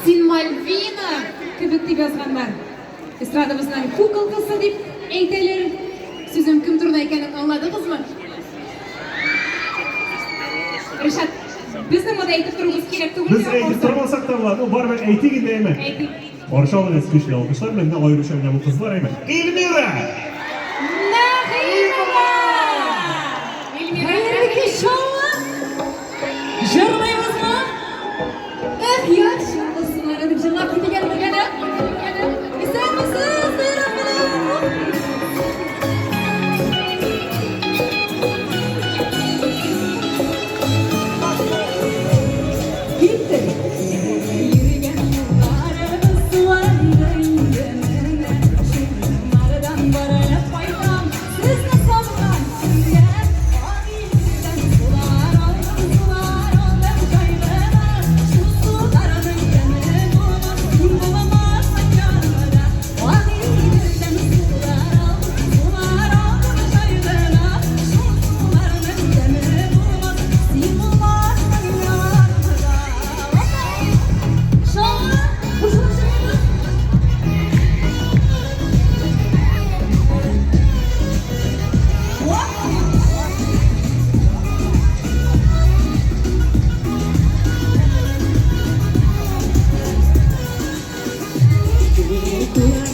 Sin Malvina kibit deb yozganlar. Estradamızdan kukulkası deb aytaylar. Sözüm kim turda ekanini angladingizmi? Rishad, biz nima aytib turibmiz kerak tugul. Biz aytib turmasak da bo'ladi, u baribir ayting deyman. Ayting. Orshog'ingiz kuchli olqishlar, mendan ayrishagan bu qizlar emas. Elmira! Nahiyeva! Xayriki shovi! Jırmaymizmi? Yaxshi, sizlar deb jırlab ketaganmagani. Esanmisiz, We'll be right back.